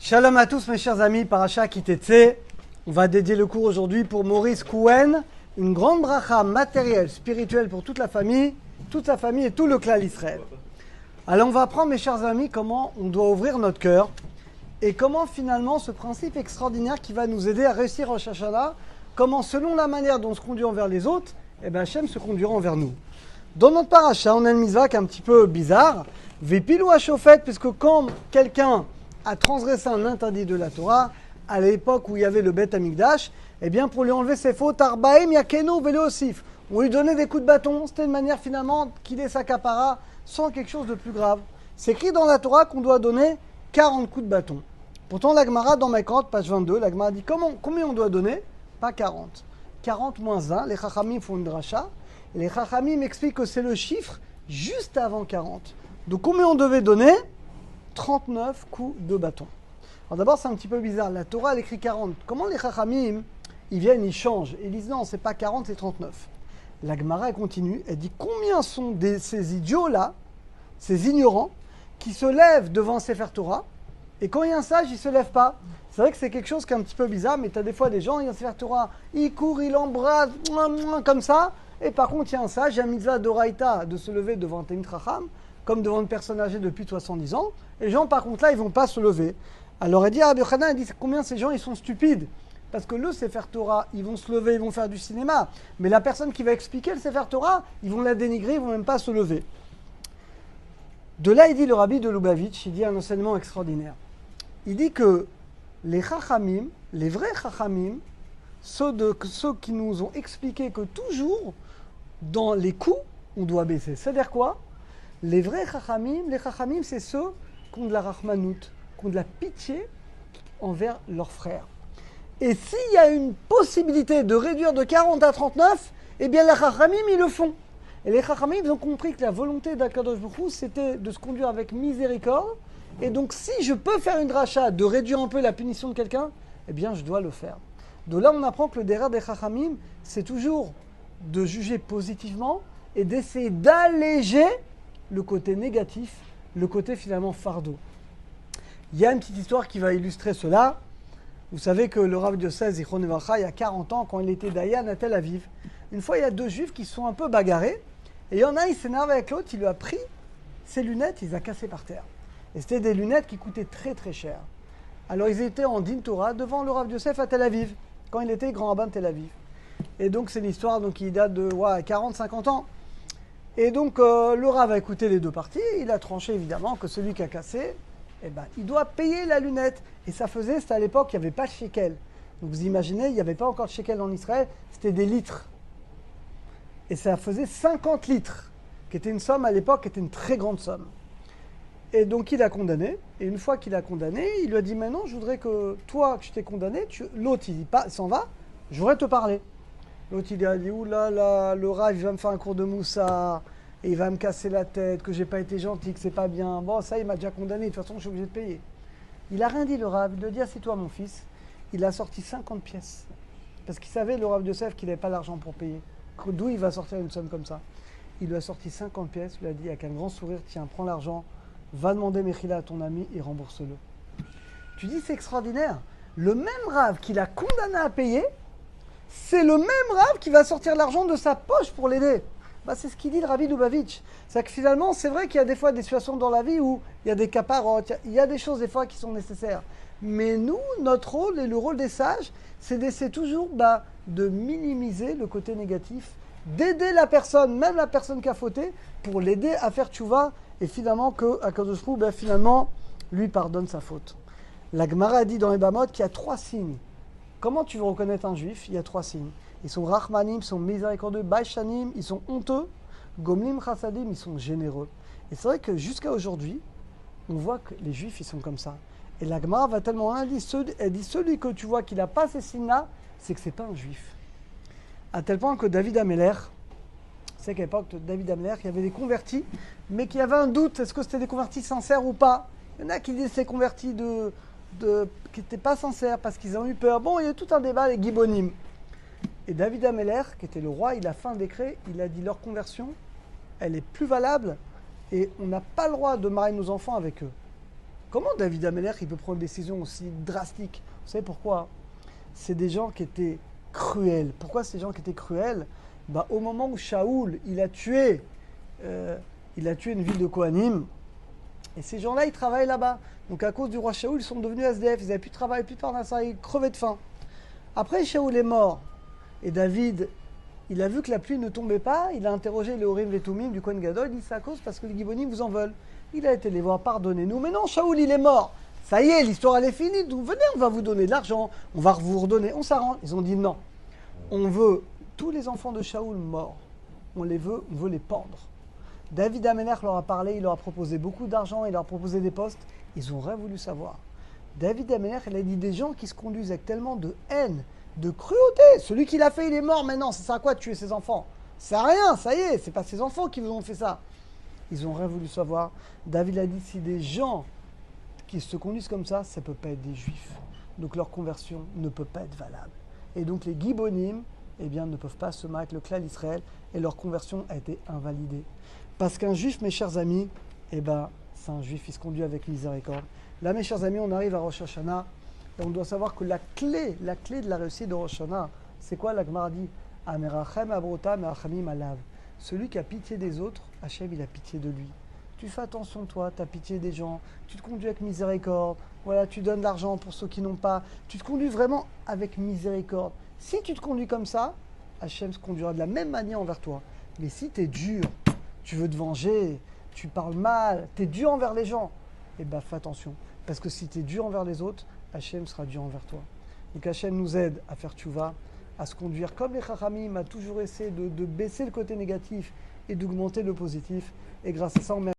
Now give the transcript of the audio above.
Shalom à tous mes chers amis, Paracha Kitetse. On va dédier le cours aujourd'hui pour Maurice Cohen, une grande bracha matérielle, spirituelle pour toute la famille et tout le clan d'Israël. Alors on va apprendre mes chers amis comment on doit ouvrir notre cœur et comment finalement ce principe extraordinaire qui va nous aider à réussir Rosh Hashanah, comment selon la manière dont on se conduit envers les autres, Hachem se conduira envers nous. Dans notre paracha, on a une mitzvah qui est un petit peu bizarre, Vepilou HaShofet, puisque quand quelqu'un a transgressé un interdit de la Torah, à l'époque où il y avait le Beth Amikdash, pour lui enlever ses fautes, Arbaim Yakeno Veleosif, on lui donnait des coups de bâton, c'était une manière finalement qu'il ait s'accapara sans quelque chose de plus grave. C'est écrit dans la Torah qu'on doit donner 40 coups de bâton. Pourtant, la Gemara, dans Maïkrot, page 22, la Gemara dit combien on doit donner? Pas 40. 40 moins 1, les Chachamim font une dracha, et les Chachamim expliquent que c'est le chiffre juste avant 40. Donc combien on devait donner? 39 coups de bâton. Alors d'abord, c'est un petit peu bizarre. La Torah, elle écrit 40. Comment les Chachamim, ils viennent, ils changent. Ils disent non, c'est pas 40, c'est 39. La Gemara, elle continue. Elle dit combien sont ces idiots-là, ces ignorants, qui se lèvent devant Sefer Torah, et quand il y a un sage, il ne se lève pas. C'est vrai que c'est quelque chose qui est un petit peu bizarre, mais tu as des fois des gens, il y a un Sefer Torah, ils courent, ils embrassent, comme ça, et par contre, il y a un sage, il y a un mitzvah d'Oraïta de se lever devant un Talmid Chacham, comme devant une personne âgée depuis 70 ans. Et les gens, par contre, là, ils ne vont pas se lever. Alors, elle dit, Rabbi Yochanan, elle dit, combien ces gens, ils sont stupides? Parce que le Sefer Torah, ils vont se lever, ils vont faire du cinéma. Mais la personne qui va expliquer le Sefer Torah, ils vont la dénigrer, ils ne vont même pas se lever. De là, il dit, le Rabbi de Lubavitch, il dit un enseignement extraordinaire. Il dit que les Chachamim, les vrais Chachamim, ceux qui nous ont expliqué que toujours, dans les coups, on doit baisser. C'est-à-dire quoi? Les vrais Chachamim, c'est ceux qui ont de la Rahmanout, qui ont de la pitié envers leurs frères. Et s'il y a une possibilité de réduire de 40 à 39, les Chachamim, ils le font. Et les Chachamim, ils ont compris que la volonté d'Akadosh Baruch Hu, c'était de se conduire avec miséricorde. Et donc, si je peux faire une dracha, de réduire un peu la punition de quelqu'un, je dois le faire. De là, on apprend que le derrière des Chachamim, c'est toujours de juger positivement et d'essayer d'alléger le côté négatif, le côté finalement fardeau. Il y a une petite histoire qui va illustrer cela. Vous savez que le Rav Diocèse Zichron Livracha, il y a 40 ans, quand il était Dayan à Tel Aviv, une fois il y a deux juifs qui se sont un peu bagarrés, et il y en a un, il s'énerve avec l'autre, il lui a pris ses lunettes, il les a cassées par terre. Et c'était des lunettes qui coûtaient très très cher. Alors ils étaient en Din Torah devant le Rav Diocèse à Tel Aviv, quand il était grand rabbin de Tel Aviv. Et donc c'est l'histoire qui date de 40-50 ans. Et donc, le Rav a écouté les deux parties. Il a tranché, évidemment, que celui qui a cassé, il doit payer la lunette. Et ça faisait, c'était à l'époque, il n'y avait pas de shekel. Donc, vous imaginez, il n'y avait pas encore de shekel en Israël, c'était des litres. Et ça faisait 50 litres, qui était une somme, à l'époque, qui était une très grande somme. Et donc, il a condamné. Et une fois qu'il a condamné, il lui a dit, maintenant, je voudrais que toi, que je t'ai condamné, l'autre, il s'en va, je voudrais te parler. L'autre, il a dit, oulala, le Rav, il va me faire un cours de moussa, et il va me casser la tête, que j'ai pas été gentil, que c'est pas bien. Bon, ça, il m'a déjà condamné, de toute façon, je suis obligé de payer. Il a rien dit, le Rav. Il lui a dit, assieds-toi, mon fils. Il a sorti 50 pièces. Parce qu'il savait, le Rav de Sèvres, qu'il n'avait pas l'argent pour payer. D'où il va sortir une somme comme ça? Il lui a sorti 50 pièces, il lui a dit, avec un grand sourire, tiens, prends l'argent, va demander Mechila à ton ami et rembourse-le. Tu dis, c'est extraordinaire. Le même Rav qu'il a condamné à payer, c'est le même Rav qui va sortir l'argent de sa poche pour l'aider. C'est ce qu'il dit le Rabbi Lubavitch. C'est que finalement, c'est vrai qu'il y a des fois des situations dans la vie où il y a des caparottes, il y a des choses des fois qui sont nécessaires. Mais nous, notre rôle et le rôle des sages, c'est d'essayer toujours de minimiser le côté négatif, d'aider la personne, même la personne qui a fauté, pour l'aider à faire tchouva et finalement que Akadosh Baruch Hu, finalement, lui pardonne sa faute. La Gemara a dit dans les Bamot qu'il y a 3 signes. Comment tu veux reconnaître un juif? Il y a 3 signes. Ils sont rachmanim, ils sont miséricordieux, baishanim, ils sont honteux, gomlim chassadim, ils sont généreux. Et c'est vrai que jusqu'à aujourd'hui, on voit que les juifs, ils sont comme ça. Et la Gemara va tellement loin, elle dit celui que tu vois qui n'a pas ces signes-là, c'est que c'est pas un juif. À tel point que David Ameller, c'est qu'à l'époque de David Ameller, il y avait des convertis, mais qui avaient un doute, est-ce que c'était des convertis sincères ou pas? Il y en a qui disent que c'est convertis qui n'étaient pas sincères parce qu'ils ont eu peur. Bon, il y a tout un débat, les Gibonim. Et David Ameller, qui était le roi, il a fait un décret, il a dit leur conversion, elle est plus valable et on n'a pas le droit de marier nos enfants avec eux. Comment David Ameller il peut prendre une décision aussi drastique? Vous savez pourquoi? C'est des gens qui étaient cruels. Pourquoi ces gens qui étaient cruels? Au moment où Shaoul il a tué une ville de Kohanim, et ces gens-là ils travaillent là-bas. Donc à cause du roi Shaoul ils sont devenus SDF, ils n'avaient plus de travail, plus de parnassa, ils crevaient de faim. Après Shaoul est mort, et David il a vu que la pluie ne tombait pas, il a interrogé les Horim, les Tumim du Kohen Gadol, il dit c'est à cause parce que les Gibonim vous en veulent. Il a été les voir, pardonnez-nous, mais non, Shaoul il est mort. Ça y est, l'histoire elle est finie, donc venez, on va vous donner de l'argent, on va vous redonner, on s'arrange. Ils ont dit non, on veut tous les enfants de Shaoul morts, on veut les pendre. David Ameller leur a parlé, il leur a proposé beaucoup d'argent, il leur a proposé des postes, ils ont rien voulu savoir. David Ameller, il a dit des gens qui se conduisent avec tellement de haine, de cruauté. Celui qui l'a fait, il est mort maintenant. Ça sert à quoi de tuer ses enfants? Ça sert à rien, ça y est, c'est pas ses enfants qui vous ont fait ça. Ils ont rien voulu savoir. David a dit si des gens qui se conduisent comme ça ne peut pas être des juifs. Donc leur conversion ne peut pas être valable. Et donc les Gibonim, ne peuvent pas se marier avec le clan d'Israël et leur conversion a été invalidée. Parce qu'un juif, mes chers amis, c'est un juif, il se conduit avec miséricorde. Là, mes chers amis, on arrive à Rosh Hashanah. Et on doit savoir que la clé de la réussite de Rosh Hashanah, c'est quoi la Gemara dit? Amerachem abrota merachamim alav. Celui qui a pitié des autres, Hachem, il a pitié de lui. Tu fais attention, toi, tu as pitié des gens, tu te conduis avec miséricorde, voilà, tu donnes de l'argent pour ceux qui n'ont pas, tu te conduis vraiment avec miséricorde. Si tu te conduis comme ça, Hachem se conduira de la même manière envers toi. Mais si tu es dur, tu veux te venger, tu parles mal, tu es dur envers les gens, fais attention. Parce que si tu es dur envers les autres, Hachem sera dur envers toi. Donc Hachem nous aide à faire tchouva, à se conduire comme les Chachamim, à toujours essayer de baisser le côté négatif et d'augmenter le positif. Et grâce à ça, on met